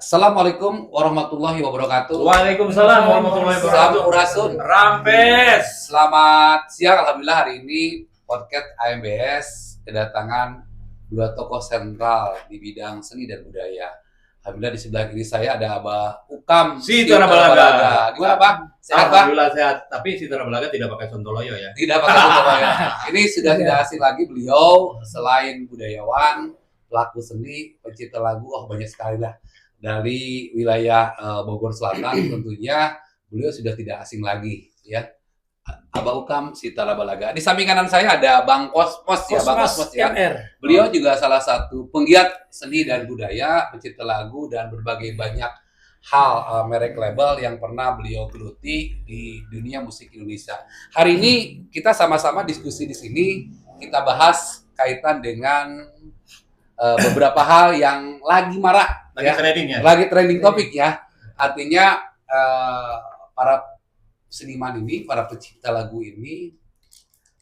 Assalamualaikum warahmatullahi wabarakatuh. Waalaikumsalam warahmatullahi wabarakatuh. Sampurasun. Rampes. Selamat siang. Alhamdulillah hari ini podcast AMBS kedatangan dua tokoh sentral di bidang seni dan budaya. Alhamdulillah di sebelah kiri saya ada Abah Ukam Sitara Balaga. Gimana Pak? Sehat Pak? Alhamdulillah sehat. Tapi Sitara Balaga tidak pakai sontoloyo ya. Tidak pakai sontoloyo ya. Ini sudah tidak asing lagi beliau selain budayawan, pelaku seni, pencipta lagu, banyak sekali lah. Dari wilayah Bogor Selatan tentunya beliau sudah tidak asing lagi ya. Abah Ukam Sitara Balaga. Di samping kanan saya ada Bang Kosmos ya, Bang Kosmos ya. Beliau juga salah satu penggiat seni dan budaya, pencipta lagu dan berbagai banyak hal merek label yang pernah beliau geluti di dunia musik Indonesia. Hari ini kita sama-sama diskusi di sini, kita bahas kaitan dengan beberapa hal yang lagi marak, lagi trending topik ya. Artinya para seniman ini, para pencipta lagu ini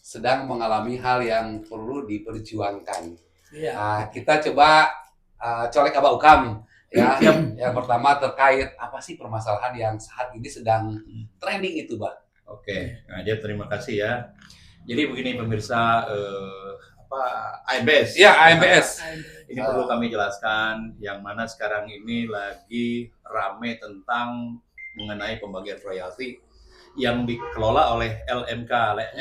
sedang mengalami hal yang perlu diperjuangkan. Nah, kita coba colek Abah Ukam ya. Yang pertama terkait apa sih permasalahan yang saat ini sedang trending itu, Bang? Oke, Ngajet terima kasih ya. Jadi begini pemirsa AMBS. Ya, AMBS. Ini perlu kami jelaskan yang mana sekarang ini lagi rame tentang mengenai pembagian royalti yang dikelola oleh LMK.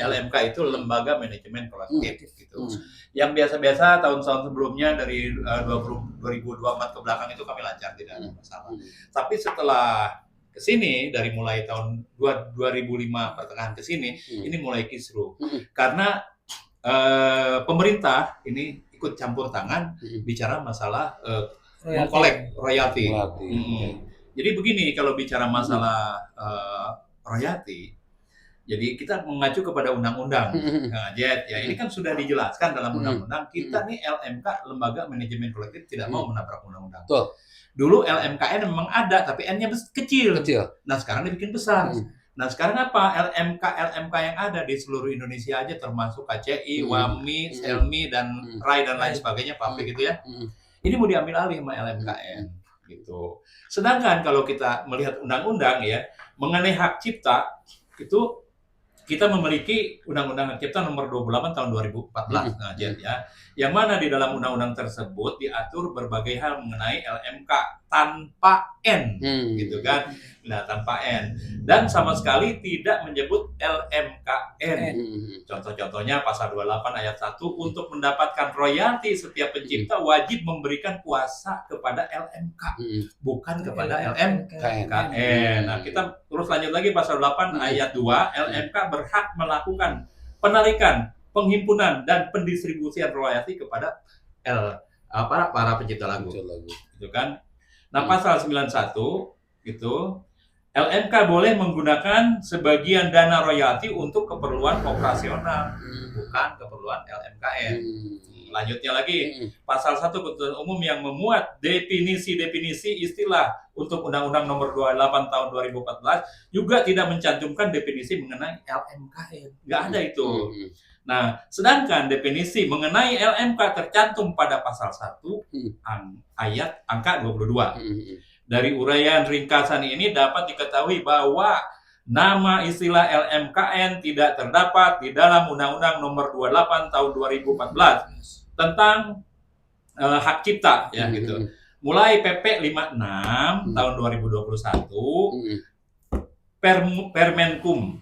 LMK itu Lembaga Manajemen Kolektif gitu. Yang biasa-biasa tahun-tahun sebelumnya dari 2024 ke belakang itu kami lancar, tidak ada masalah. Tapi setelah kesini dari mulai tahun 2005 pertengahan ke sini ini mulai kisruh. Karena pemerintah ini ikut campur tangan bicara masalah mengkolek royalti. Jadi begini, kalau bicara masalah royalti, jadi kita mengacu kepada undang-undang. Nah, ya ini kan sudah dijelaskan dalam undang-undang. Kita nih LMK, Lembaga Manajemen Kolektif, tidak mau menabrak undang-undang. Dulu LMKN memang ada, tapi N-nya kecil. Nah sekarang dibikin besar. Nah sekarang apa? LMK yang ada di seluruh Indonesia aja, termasuk KCI, WAMI, Selmi, dan RAI dan lain sebagainya, pabrik gitu ya. Ini mau diambil alih sama LMKN gitu. Sedangkan kalau kita melihat undang-undang ya, mengenai hak cipta itu kita memiliki Undang-Undang Hak Cipta nomor 28 tahun 2014. Nah, ya, yang mana di dalam undang-undang tersebut diatur berbagai hal mengenai LMK tanpa N, gitu kan? Nah, tanpa N. Dan sama sekali tidak menyebut LMKN. Contoh-contohnya pasal 28 ayat 1, untuk mendapatkan royalti setiap pencipta wajib memberikan kuasa kepada LMK, bukan kepada LMKN. Nah, kita terus lanjut lagi pasal 8 ayat 2, LMK berhak melakukan penarikan, penghimpunan dan pendistribusian royalti kepada para pencipta lagu. Gitu kan? Nah, pasal 91 itu LMK boleh menggunakan sebagian dana royalti untuk keperluan operasional, bukan keperluan LMKN. Lanjutnya lagi, pasal 1 Ketentuan Umum yang memuat definisi-definisi istilah untuk Undang-Undang Nomor 28 tahun 2014 juga tidak mencantumkan definisi mengenai LMKN. Nggak ada itu. Nah, sedangkan definisi mengenai LMK tercantum pada pasal 1 ayat angka 22. Dari uraian ringkasan ini dapat diketahui bahwa nama istilah LMKN tidak terdapat di dalam Undang-Undang Nomor 28 tahun 2014 tentang hak cipta ya gitu. Mulai PP 56 tahun 2021, Permenkum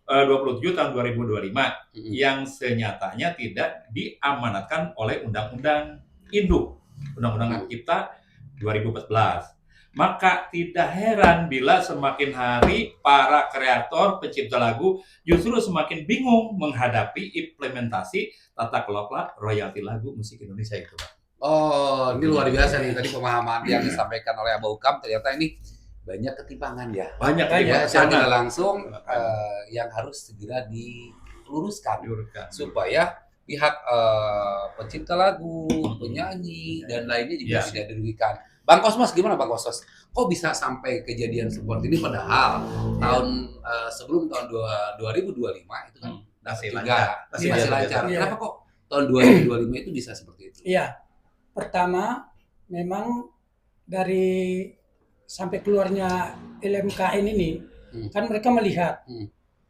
27 tahun 2025 yang senyatanya tidak diamanatkan oleh Undang-Undang Induk, Undang-Undang Hak Cipta 2014. Maka tidak heran bila semakin hari para kreator pencipta lagu justru semakin bingung menghadapi implementasi tata kelola royalti lagu musik Indonesia itu, Pak. Oh, ini luar biasa nih tadi pemahaman yang disampaikan oleh Abah Ukam. Ternyata ini banyak ketimpangan ya. Banyak ya. Secara langsung yang harus segera diluruskan supaya pihak pencipta lagu, penyanyi dan lainnya juga tidak dirugikan. Bang Kosmos, gimana Bang Kosmos? Kok bisa sampai kejadian seperti ini padahal sebelum tahun 2025 itu kan masih lancar. Kenapa kok tahun 2025 itu bisa seperti itu? Iya, pertama memang dari sampai keluarnya LMKN ini, kan mereka melihat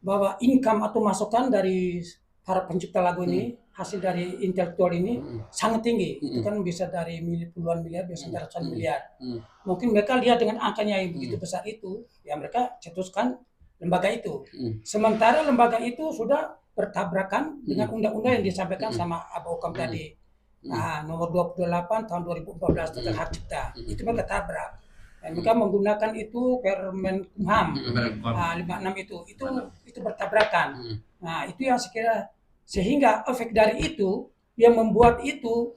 bahwa income atau masukan dari para pencipta lagu ini, hasil dari intelektual ini sangat tinggi. Itu kan bisa dari puluhan miliar, bisa ratusan miliar. Mungkin mereka lihat dengan angkanya yang begitu besar itu, ya mereka cetuskan lembaga itu. Sementara lembaga itu sudah bertabrakan dengan undang-undang yang disampaikan sama Abu Okam tadi. Nah, nomor 28 tahun 2014 tentang hak cipta. Itu mereka tabrak. Dan mereka menggunakan itu Permen Kumham 56 itu bertabrakan. Nah, itu yang sekira sehingga efek dari itu yang membuat itu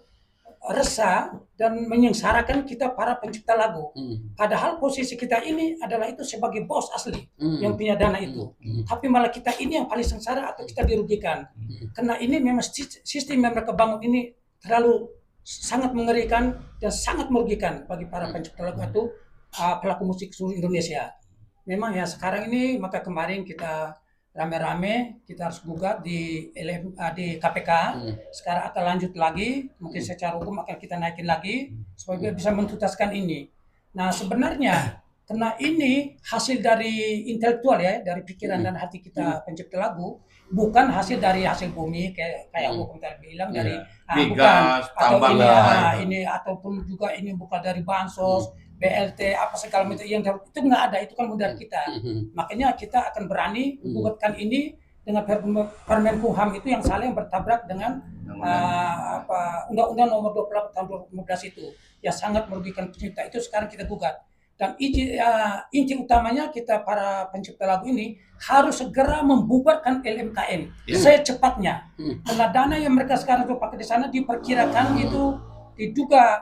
resah dan menyengsarakan kita para pencipta lagu. Padahal posisi kita ini adalah itu sebagai bos asli yang punya dana itu. Tapi malah kita ini yang paling sengsara atau kita dirugikan. Karena ini memang sistem yang mereka bangun ini terlalu sangat mengerikan dan sangat merugikan bagi para pencipta lagu atau pelaku musik seluruh Indonesia. Memang ya sekarang ini maka kemarin kita rame-rame kita harus gugat di KPK. Sekarang akan lanjut lagi, mungkin secara hukum akan kita naikin lagi supaya bisa mentuntaskan ini. Nah sebenarnya karena ini hasil dari intelektual ya, dari pikiran dan hati kita pencipta lagu, bukan hasil dari hasil bumi kayak hukum tadi bilang dari bukan atau ini ataupun juga ini bukan dari bansos. BLT apa segala macam yang itu nggak ada, itu kan modal kita. Makanya kita akan berani menggugatkan ini dengan Permen Kumham itu yang salah yang bertabrak dengan Undang-Undang Nomor 28 tahun 2015 itu yang sangat merugikan pencipta. Itu sekarang kita gugat. Dan inti utamanya kita para pencipta lagu ini harus segera membubarkan LMKN secepatnya. Karena dana yang mereka sekarang pakai di sana diperkirakan itu diduga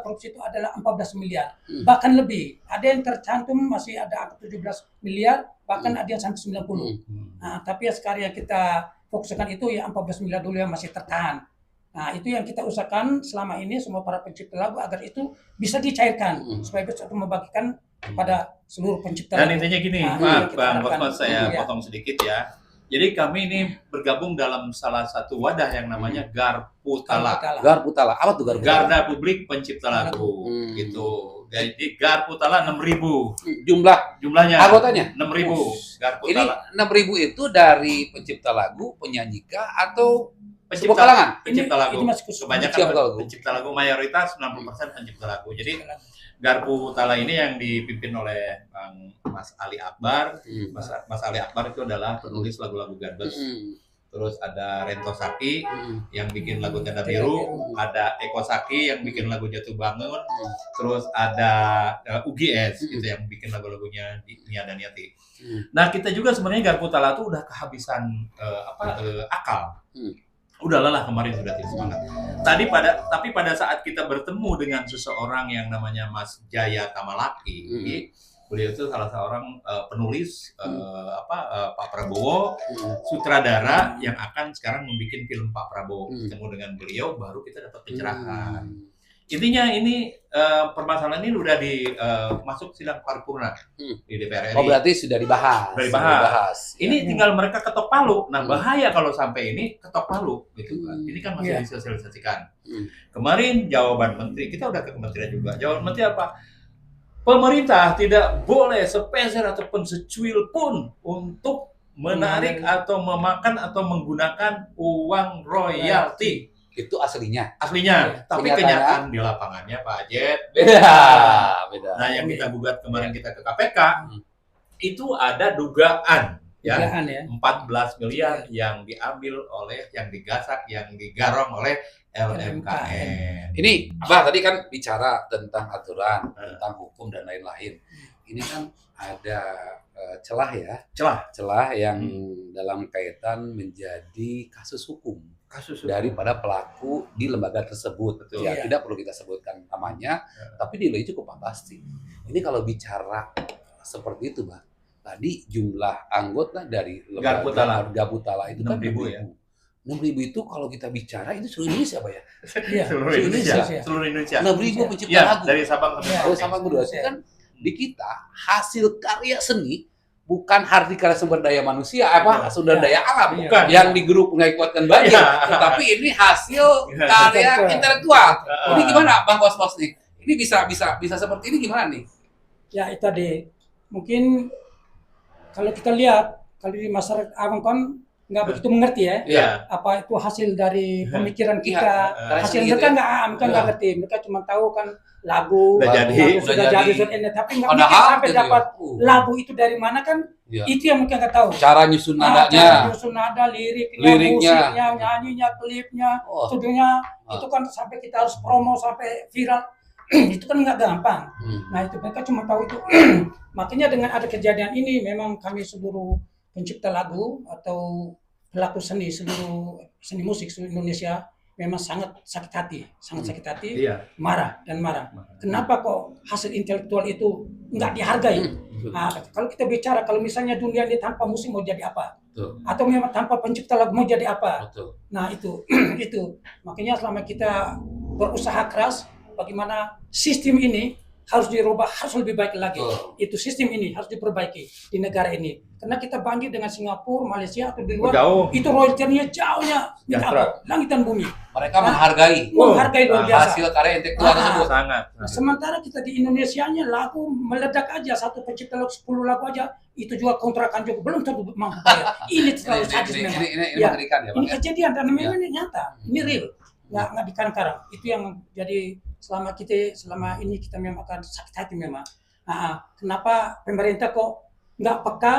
korupsi itu adalah 14 miliar, bahkan lebih. Ada yang tercantum masih ada angka 17 miliar, bahkan ada yang sampai 90. Nah, tapi ya sekarang yang kita fokuskan itu ya 14 miliar dulu yang masih tertahan. Nah, itu yang kita usahakan selama ini semua para pencipta lagu agar itu bisa dicairkan supaya bisa membagikan kepada seluruh pencipta lagu. Dan intinya gini, Bang Bosman, saya potong sedikit ya. Jadi kami ini bergabung dalam salah satu wadah yang namanya Garputala. Garputala, apa tuh Garputala? Garda Publik Pencipta Lagu, gitu. Jadi Garputala 6.000 jumlahnya. Anggotanya 6.000 Garputala. Ini 6.000 itu dari pencipta lagu, penyanyi atau pencipta kalangan? Pencipta lagu. Kebanyakan pencipta lagu, mayoritas 90% pencipta lagu. Jadi Garputala ini yang dipimpin oleh Mas Ali Akbar. Mas Ali Akbar itu adalah penulis lagu-lagu Garbes. Terus ada Rento Saki yang bikin lagu Tenda Biru, ada Eko Saki yang bikin lagu Jatuh Bangun, terus ada UGS gitu yang bikin lagu-lagunya Nia dan Yati. Nah, kita juga sebenarnya Garputala tuh udah kehabisan akal. Udah lelah kemarin sudah tidak semangat. Tapi pada saat kita bertemu dengan seseorang yang namanya Mas Jaya Tamalaki, beliau itu salah seorang penulis Pak Prabowo, sutradara yang akan sekarang membuat film Pak Prabowo. Ketemu dengan beliau baru kita dapat pencerahan. Intinya ini permasalahan ini udah masuk sidang paripurna di DPR RI. Oh, berarti sudah dibahas. Ini tinggal mereka ketok palu. Nah, bahaya kalau sampai ini ketok palu gitu kan. Ini kan masih disosialisasikan. Kemarin jawaban menteri, kita udah ke kementerian juga. Jawaban menteri apa? Pemerintah tidak boleh sepeser ataupun secuil pun untuk menarik atau memakan atau menggunakan uang royalti. Itu aslinya. Tapi kenyataan di lapangannya Pak Jet beda. Nah, yang kita gugat kemarin kita ke KPK itu ada dugaan ya 14 miliar yang diambil oleh, yang digasak, yang digarong oleh LMKN. Ini Abah tadi kan bicara tentang aturan, tentang hukum dan lain-lain. Ini kan ada celah yang dalam kaitan menjadi kasus hukum. Daripada pelaku di lembaga tersebut. Betul. Ya, tidak perlu kita sebutkan namanya, tapi nilai cukup fantasi. Ini kalau bicara seperti itu, Bang. Tadi jumlah anggota dari lembaga Garputala itu kan 6.000 ya. 6.000 itu kalau kita bicara itu seluruh Indonesia, Pak ya? Iya, seluruh Indonesia. 6.000 pencipta lagu. Dari Sabang sampai Merauke. Kan di kita hasil karya seni bukan karya sumber daya manusia, sumber daya alam, bukan yang di grup nggak kuatkan banyak, tapi ini hasil karya intelektual. Ini gimana Bang Kosmos nih? Ini bisa seperti ini gimana nih? Ya itu tadi mungkin kalau kita lihat kalau di masyarakat awam kan nggak begitu mengerti ya Iya. apa itu hasil dari pemikiran Iya, kita. Hasil gitu mereka ya. mereka nggak ngerti, mereka cuma tahu kan lagu Udah jadi. lagu sudah Udah jadi jadi. sudah ini, tapi nggak Padahal mikir sampai gitu ya. dapat lagu itu dari mana kan. Iya. Itu yang mereka nggak tahu. Cara nyusun Cara nadanya. nyusun nada, liriknya, Liriknya. musiknya, nyanyinya, klipnya, Oh. studionya, Ah. itu kan sampai kita harus promo sampai viral. Itu kan nggak gampang. Nah itu mereka cuma tahu itu. Makanya dengan ada kejadian ini memang kami seluruh pencipta lagu atau pelaku seni seluruh seni musik seluruh Indonesia memang sangat sakit hati, Iya. marah. Kenapa kok hasil intelektual itu nggak dihargai? Nah, kalau kita bicara kalau misalnya dunia ini tanpa musik mau jadi apa? Betul. Atau memang tanpa pencipta lagu mau jadi apa? Betul. Nah itu itu makanya selama kita berusaha keras bagaimana sistem ini harus dirubah, harus lebih baik lagi. Betul. Itu sistem ini harus diperbaiki di negara ini. Karena kita banding dengan Singapura, Malaysia atau di luar, Jauh. itu royaltinya jauhnya minta Jastra. ampun, langit dan bumi. Mereka menghargai Menghargai luar biasa. hasil karya intelektual Ah. tersebut. Sangat. Nah, sementara kita di Indonesianya lagu meledak aja, satu pencipta lagu 10 lagu aja itu juga kontrakan juga belum tentu mampu bayar. Ini terlalu sadis memang. Ini Ya. mengerikan ya, Bang. Ini ya? kejadian dan memang Ya. ini nyata, ini real, nggak dikarang-karang. Itu yang jadi selama ini kita memang akan sakit hati memang. Nah, kenapa pemerintah kok nggak peka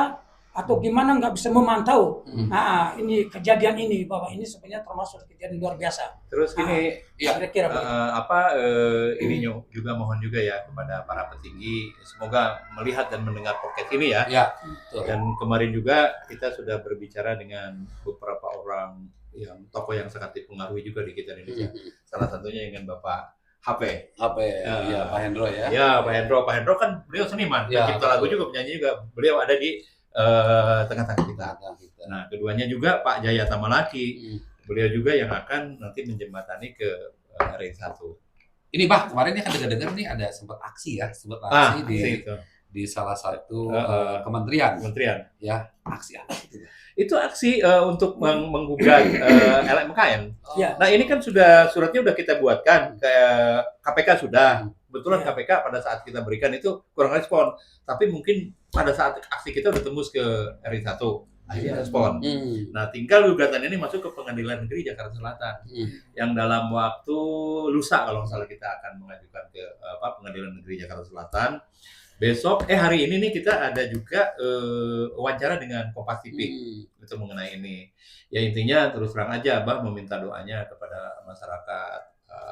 atau gimana nggak bisa memantau? Nah, ini kejadian ini bahwa ini sebenarnya termasuk kejadian luar biasa. Terus ini Iya. Kira-kira begitu. ini juga mohon juga ya kepada para petinggi, semoga melihat dan mendengar podcast ini ya. Ya, betul. Dan kemarin juga kita sudah berbicara dengan beberapa orang yang tokoh yang sangat dipengaruhi juga di kita di Indonesia. Salah satunya dengan Bapak HP. Apa ya, Pak Hendro ya? Ya, Pak Hendro kan beliau seniman, Ya, pencipta lagu betul. juga, penyanyi juga. Beliau ada di tengah-tengah kita. Nah, keduanya juga Pak Jaya Tamalaki. Beliau juga yang akan nanti menjembatani ke RI1. Ini Bah, kemarin kan dengar nih ada sempat aksi Itu. di salah satu Kementerian. ya, aksi apa itu? Itu aksi untuk menggugat LMKN. Ya. Nah, ini kan suratnya udah kita buatkan ke KPK sudah. Kebetulan Ya. KPK pada saat kita berikan itu kurang respon. Tapi mungkin pada saat aksi kita udah tembus ke RI1. Akhirnya respon. Nah, tinggal gugatan ini masuk ke Pengadilan Negeri Jakarta Selatan. Yang dalam waktu lusa kalau nggak salah kita akan mengajukan ke Pengadilan Negeri Jakarta Selatan. Besok, hari ini nih kita ada juga wawancara dengan Kompas TV itu mengenai ini. Ya intinya terus terang aja, Abah meminta doanya kepada masyarakat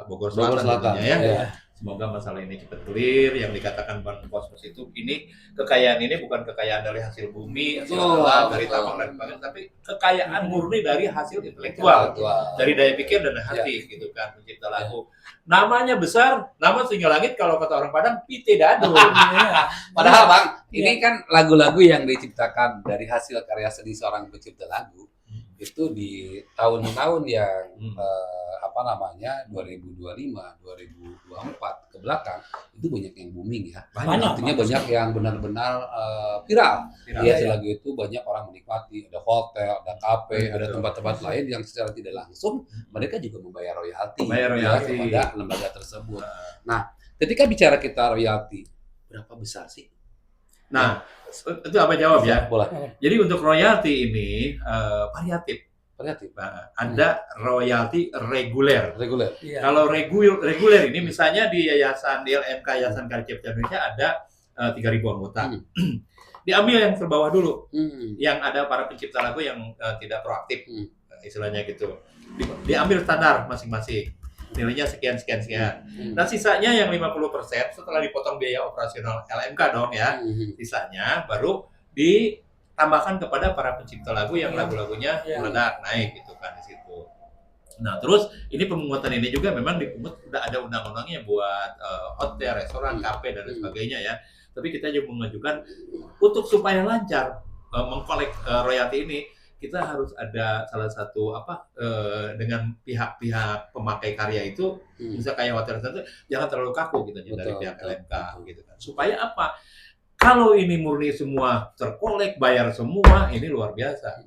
Bogor Selatan tentunya ya. Ya. Semoga masalah ini cepat clear. Yang dikatakan Bang Kosmos itu ini kekayaan ini bukan kekayaan dari hasil bumi, hasil alam, dari tambang dan sebagainya, tapi kekayaan murni dari hasil intelektual, dari daya pikir dan hati gitu kan pencipta lagu. Namanya besar, nama Singa Langit kalau kata orang Padang pite dado. Padahal Bang, ini kan lagu-lagu yang diciptakan dari hasil karya seni seorang pencipta lagu itu di tahun-tahun yang 2025, 2024 ke belakang itu banyak yang booming ya. Artinya banyak yang benar-benar viral. Di hasil lagu itu banyak orang menikmati, ada hotel, ada kafe, ada tempat-tempat lain yang secara tidak langsung mereka juga membayar royalti kepada lembaga tersebut. Nah, ketika bicara kita royalti, berapa besar sih? Nah, itu apa jawab ya? Boleh. Jadi untuk royalti ini variatif. Nah, ada royalti reguler. Ya. Kalau reguler ini misalnya di LMK Yayasan Karya Cipta Indonesia ada 3.000 anggota. Diambil yang terbawah dulu, yang ada para pencipta lagu yang tidak proaktif, istilahnya gitu. Diambil standar masing-masing. Nilainya sekian. Nah, sisanya yang 50% setelah dipotong biaya operasional LMK dong ya. Sisanya baru ditambahkan kepada para pencipta lagu yang lagu-lagunya meledak naik gitu kan di situ. Nah, terus ini pemungutan ini juga memang dipungut udah ada undang-undangnya buat hotel, restoran, kafe dan sebagainya ya. Tapi kita juga mengajukan untuk supaya lancar mengkolek royalti ini, kita harus ada salah satu dengan pihak-pihak pemakai karya itu, bisa kayak hotel tertentu jangan terlalu kaku gitu dari pihak LMK gitu kan. Supaya apa? Kalau ini murni semua terkolek, bayar semua, ini luar biasa.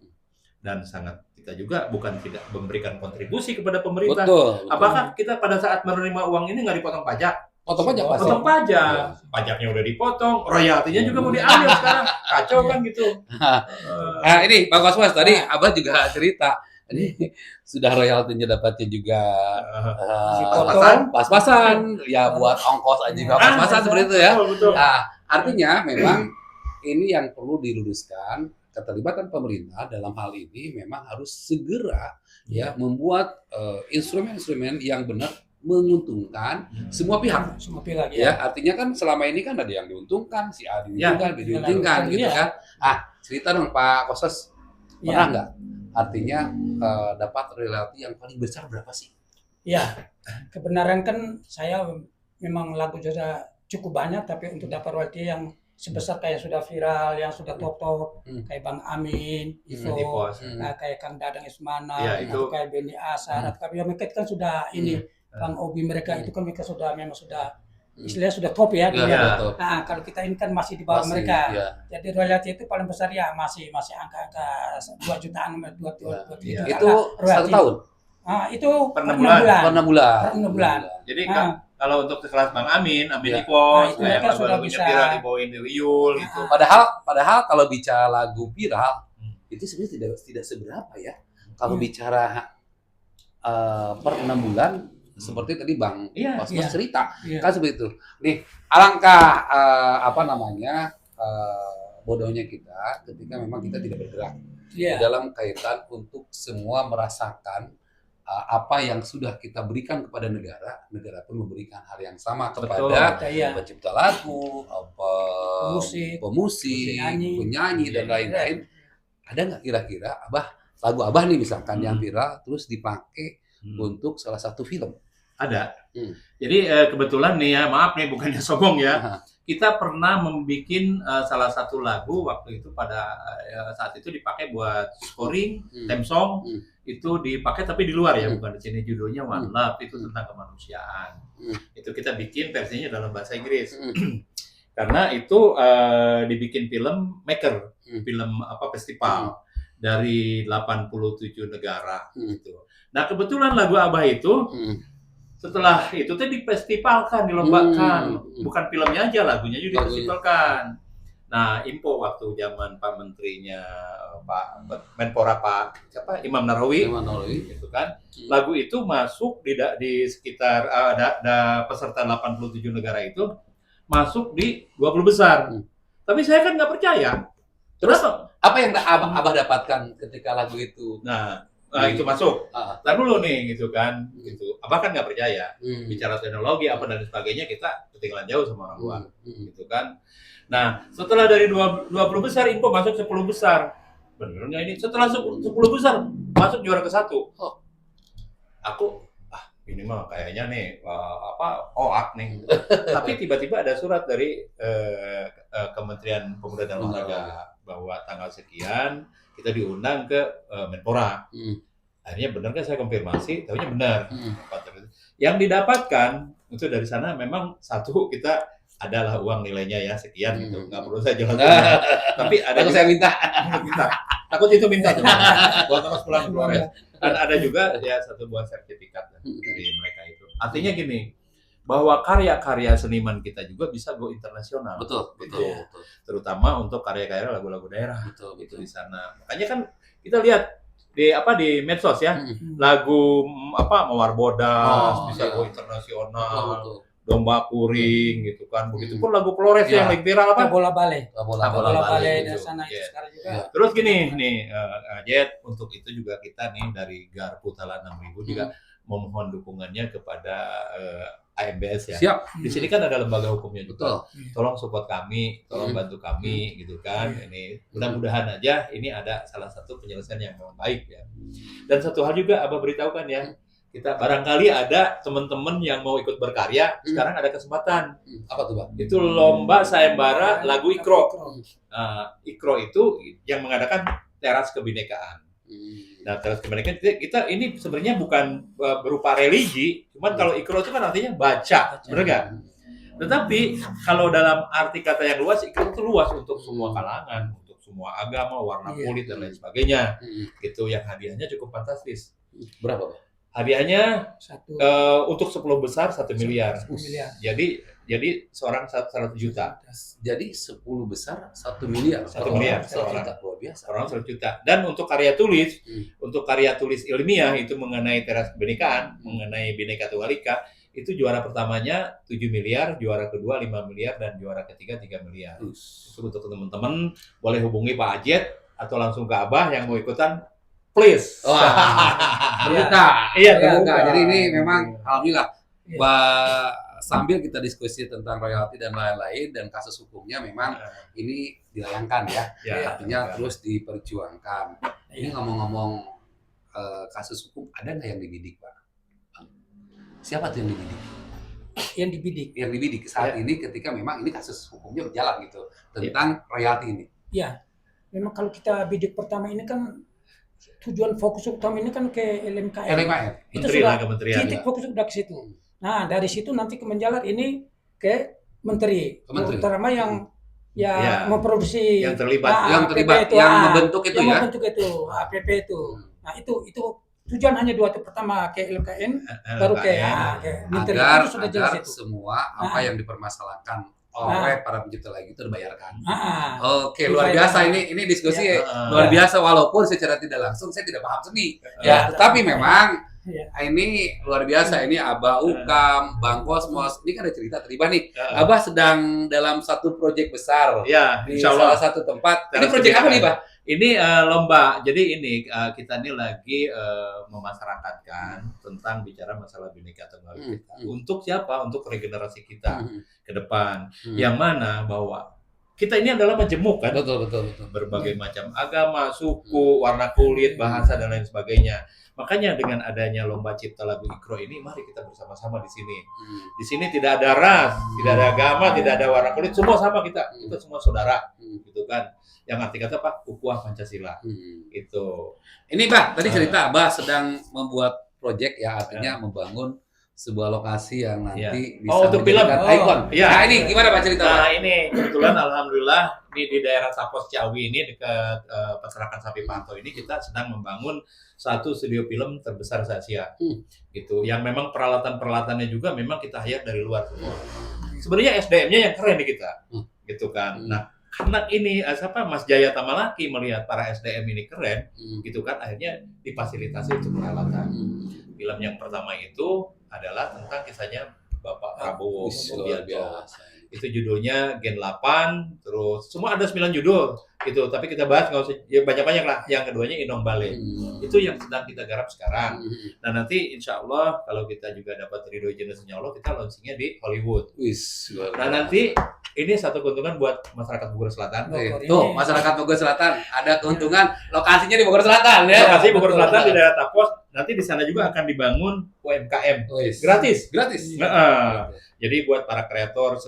Dan sangat kita juga bukan tidak memberikan kontribusi kepada pemerintah. Apakah kita pada saat menerima uang ini nggak dipotong pajak? Potong pajak pasti. Potong pajak, pajaknya udah dipotong, royaltinya juga mau diambil sekarang, kacau kan gitu. Nah ini Bang Kosmas tadi Abah juga cerita, ini sudah royaltinya dapatnya juga pas-pasan, ya buat ongkos aja juga pas-pasan seperti itu ya. Betul. Nah, artinya memang ini yang perlu diluruskan, keterlibatan pemerintah dalam hal ini memang harus segera ya membuat instrumen-instrumen yang benar menguntungkan semua pihak. Semua pihak Ya, artinya kan selama ini kan ada yang diuntungkan, si A diuntungkan, B diuntungkan gitu kan. Cerita dong Pak Kosas, pernah nggak? Artinya dapat royalti yang paling besar berapa sih? Ya, kebenaran kan saya memang lagu sudah cukup banyak, tapi untuk dapat royalti yang sebesar kayak sudah viral, yang sudah top, kayak Bang Amin, Ivo, kayak Kang Dadang Ismana, atau kayak Benny Asar, tapi mereka kan sudah ini, Bang Obi mereka itu kan mereka sudah memang sudah istilahnya sudah top ya. Nah, kalau kita ini kan masih di bawah mereka. Jadi royalti itu paling besar ya masih angka 2 jutaan, 2 jutaan. Itu 1 tahun. Itu per 6 bulan. Jadi kalau untuk kelas Bang Amin Ivo, mereka sudah bisa viral dibawain di Riul gitu. Padahal kalau bicara lagu viral itu sebenarnya tidak seberapa ya. Kalau bicara per 6 bulan seperti tadi Bang Kosmas cerita kan seperti itu. Nih alangkah bodohnya kita ketika memang kita tidak bergerak dalam kaitan untuk semua merasakan apa yang sudah kita berikan kepada negara pun memberikan hal yang sama kepada pencipta lagu, pemusik, penyanyi dan lain-lain. Ada nggak kira-kira lagu Abah nih misalkan yang viral terus dipakai untuk salah satu film? Ada. Jadi kebetulan nih ya, maaf nih bukannya sombong ya. Kita pernah membuat salah satu lagu waktu itu pada saat itu dipakai buat scoring, theme song itu dipakai tapi di luar ya, bukan di sini. Judulnya One Love, itu tentang kemanusiaan. Itu kita bikin versinya dalam bahasa Inggris. Karena itu dibikin film maker, film festival dari 87 negara gitu. Nah, kebetulan lagu Abah itu setelah itu tuh difestivalkan, dilombakan, bukan filmnya aja, lagunya juga difestivalkan. Nah, info waktu zaman Pak Menterinya Pak Menpora Imam Nahrawi, gitu kan, lagu itu masuk di sekitar ada peserta 87 negara itu masuk di 20 besar. Tapi saya kan nggak percaya. Terus apa yang Abah dapatkan ketika lagu itu? Nah, itu masuk. Ntar dulu nih, gitu kan. Gitu. Abah kan nggak percaya. Bicara teknologi, apa dan sebagainya, kita ketinggalan jauh sama orang tua. Gitu kan. Nah, setelah dari 20 besar, info masuk 10 besar. Bener nggak ini? Setelah 10 besar, masuk juara ke-1. Aku, ini mah kayaknya nih, OAK nih. Tapi tiba-tiba ada surat dari Kementerian Pemuda dan Olahraga bahwa tanggal sekian, kita diundang ke Menpora. Akhirnya benar kan saya konfirmasi, tahunya benar. Yang didapatkan itu dari sana memang satu, kita adalah uang nilainya ya sekian gitu, nggak perlu saya jelaskan. Tapi ada juga, saya minta. Takut itu minta tuh. Buat terus pulang keluar. Dan ada juga ya satu buah sertifikat dari mereka itu. Artinya gini, bahwa karya-karya seniman kita juga bisa go internasional. Betul. Terutama untuk karya-karya lagu-lagu daerah. Betul. Di sana. Makanya kan kita lihat di medsos ya, lagu Mawar Bodas bisa go internasional. Betul. Domba Kuring gitu kan. Begitupun lagu Flores yang lagi viral Bola Bale. Bola Bale di sana itu sekarang juga. Terus gini nih, Jet, untuk itu juga kita nih dari Garpu Tala 6000 juga memohon dukungannya kepada AMBS ya. Siap. Di sini kan ada lembaga hukumnya juga. Betul. Tolong support kami, tolong bantu kami gitu kan. Ini mudah-mudahan aja ini ada salah satu penyelesaian yang memang baik ya. Dan satu hal juga Abah beritahukan ya. Kita barangkali ada teman-teman yang mau ikut berkarya, sekarang ada kesempatan. Apa tuh, Bang? Itu lomba sayembara lagu Ikro. Ikro itu yang mengadakan teras kebinekaan. Nah, teras kebinekaan kita ini sebenarnya bukan berupa religi, cuman kalau Ikro itu kan artinya baca, benar nggak? Tetapi kalau dalam arti kata yang luas, Ikro itu luas untuk semua kalangan, untuk semua agama, warna kulit dan lain sebagainya. Itu yang hadiahnya cukup fantastis. Berapa, Bang? Hadiahnya Satu untuk 10 besar 1 miliar. 1 miliar. Jadi seorang 100 juta. Jadi 10 besar 1 miliar. 1 miliar seorang. seorang. Luar biasa. Orang 100 juta. Dan untuk karya tulis, untuk karya tulis ilmiah itu mengenai teras kebinekaan, mengenai Bhinneka Tunggal Ika, itu juara pertamanya 7 miliar, juara kedua 5 miliar, dan juara ketiga 3 miliar. Itu untuk teman-teman boleh hubungi Pak Ajet atau langsung ke Abah yang mau ikutan, please. Terbuka. Iya, Terbuka. terbuka. Jadi ini memang alhamdulillah Iya. sambil kita diskusi tentang royalti dan lain-lain dan kasus hukumnya memang ini dilayangkan ya. Ya, Artinya terus diperjuangkan. Ini ngomong-ngomong kasus hukum, ada nggak yang dibidik, Pak? Siapa tuh yang dibidik? Yang dibidik. Yang dibidik saat ini ketika memang ini kasus hukumnya berjalan gitu tentang royalti ini. Ya, memang kalau kita bidik pertama ini kan tujuan fokus utama ini kan ke LMKN. LMKN. Itu Menteri sudah lah, kementerian. titik fokus udah ke situ. Nah, dari situ nanti ke menjalar ini ke menteri. Terutama yang memproduksi yang terlibat, yang membentuk itu ya. Membentuk itu, APP itu. Nah, itu tujuan hanya dua itu, pertama ke LMKN, baru ke menteri. Agar Itu sudah jelas itu. semua apa yang dipermasalahkan oleh para pencipta lagu itu terbayarkan. Oke, Itu luar saya biasa bilang. ini diskusi Ya. luar biasa walaupun secara tidak langsung saya tidak paham seni. Ya, tetapi memang ini luar biasa, ini Abah Ukam, Bang Kosmos, ini kan ada cerita terlibat nih. Abah sedang dalam satu proyek besar Ya, di insya Allah. salah satu tempat. Ini proyek apa nih, Bah? Ini lomba. Jadi ini kita ini lagi memasyarakatkan tentang bicara masalah Bhinneka Tunggal Ika. Untuk siapa? Untuk regenerasi kita ke depan. Yang mana bahwa kita ini adalah majemuk kan? Betul. Berbagai macam agama, suku, warna kulit, bahasa dan lain sebagainya. Makanya dengan adanya lomba cipta lagu Ikro ini, mari kita bersama-sama di sini. Di sini tidak ada ras, tidak ada agama, tidak ada warna kulit, semua sama kita. Kita semua saudara, gitu kan. Yang arti kata apa? Ukhuwah Pancasila. Itu. Ini, Bah, tadi cerita Abah sedang membuat proyek ya, artinya membangun sebuah lokasi yang nanti bisa untuk film. menjadikan ikon. Iya. Nah, ini gimana Pak cerita? Nah, ini kebetulan alhamdulillah di daerah Tapos Ciawi ini dekat Peternakan Sapi Pantau ini kita sedang membangun satu studio film terbesar se-Asia. Gitu. Yang memang peralatan-peralatannya juga memang kita hire dari luar semua. Sebenarnya SDM-nya yang keren di kita. Gitu kan. Nah, karena ini Mas Jaya Tamalaki melihat para SDM ini keren, gitu kan, akhirnya difasilitasi untuk peralatan. Film yang pertama itu adalah tentang kisahnya Bapak Prabowo Subianto. Itu judulnya Gen 8, terus semua ada 9 judul gitu, tapi kita bahas nggak usah ya banyak-banyak lah. Yang keduanya Inong Bale. Itu yang sedang kita garap sekarang. Nah, nanti insya Allah kalau kita juga dapat ridho jenazahnya Allah, kita launchingnya di Hollywood. Nah, nanti ini satu keuntungan buat masyarakat Bogor Selatan. Tuh, masyarakat Bogor Selatan ada keuntungan, lokasinya di Bogor Selatan ya. Lokasi Bogor Selatan di daerah Tapos. Nanti di sana juga akan dibangun UMKM gratis. Jadi buat para kreator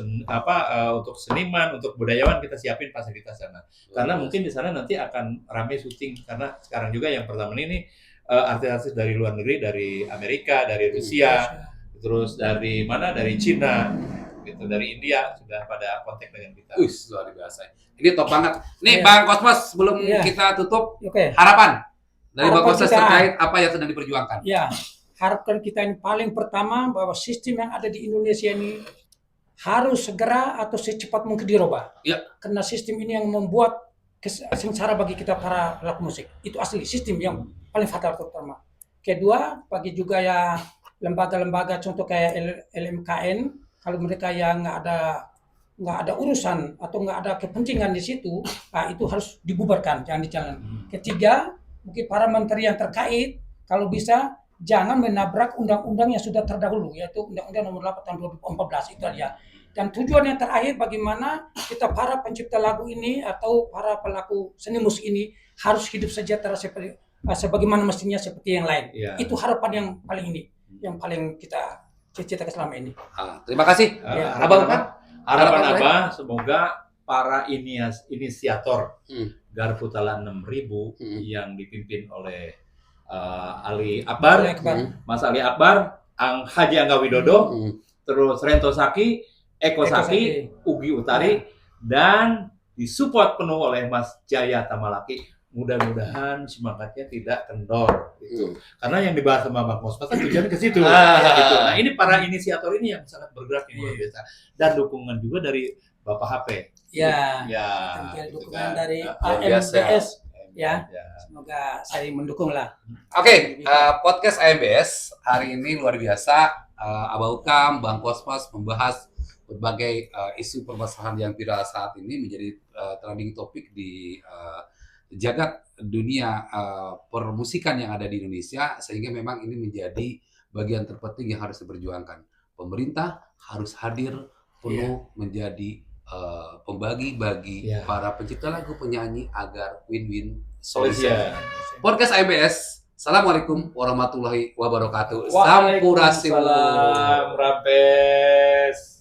untuk seniman, untuk budayawan kita siapin fasilitas sana. Karena mungkin di sana nanti akan ramai syuting, karena sekarang juga yang pertama ini artis-artis dari luar negeri, dari Amerika, dari Rusia, terus dari mana? Dari Cina, gitu, dari India sudah pada kontak dengan kita. Luar biasa. Ini top banget. Nih Bang Kosmos, sebelum kita tutup, harapan dari Bang Kosmos terkait apa yang sedang diperjuangkan. Ya, harapkan kita ini paling pertama bahwa sistem yang ada di Indonesia ini harus segera atau secepat mungkin dirubah. Ya. Karena sistem ini yang membuat sengsara bagi kita para pelaku musik. Itu asli sistem yang paling fatal pertama. Kedua, bagi juga ya lembaga-lembaga contoh kayak LMKN, kalau mereka yang nggak ada urusan atau nggak ada kepentingan di situ, itu harus dibubarkan, jangan dijalankan. Ketiga, mungkin para menteri yang terkait kalau bisa jangan menabrak undang-undang yang sudah terdahulu, yaitu Undang-Undang Nomor 8 Tahun 2014 itu aja. Dan tujuan yang terakhir bagaimana kita para pencipta lagu ini atau para pelaku seni musik ini harus hidup sejahtera sebagaimana mestinya seperti yang lain. Ya. Itu harapan yang paling yang paling kita cita-citakan selama ini. Terima kasih. Harapan Abah semoga para inisiator Garputala 6000 yang dipimpin oleh Ali Akbar, Mas Ali Akbar, Haji Angga Widodo, terus Rento Saki, Eko Saki, Ugi Utari, dan disupport penuh oleh Mas Jaya Tamalaki. mudah-mudahan semangatnya tidak kendor gitu. Karena yang dibahas sama Bang Mosfa kan tujuannya ke situ. Gitu. Nah, ini para inisiator ini yang sangat bergerak yang luar biasa dan dukungan juga dari Bapak HP. Ya, gitu dukungan kan. dari biasa. AMBS ya. Semoga saling mendukung lah. Oke, podcast AMBS hari ini luar biasa. Abah Ukam, Bang Kosmas membahas berbagai isu permasalahan yang viral saat ini menjadi trending topik di jagat dunia permusikan yang ada di Indonesia, sehingga memang ini menjadi bagian terpenting yang harus diperjuangkan. Pemerintah harus hadir penuh menjadi pembagi bagi para pencipta lagu, penyanyi agar win-win solution. Podcast AMBS. Assalamualaikum warahmatullahi wabarakatuh. Sampurasun. Waalaikumsalam, Rampes.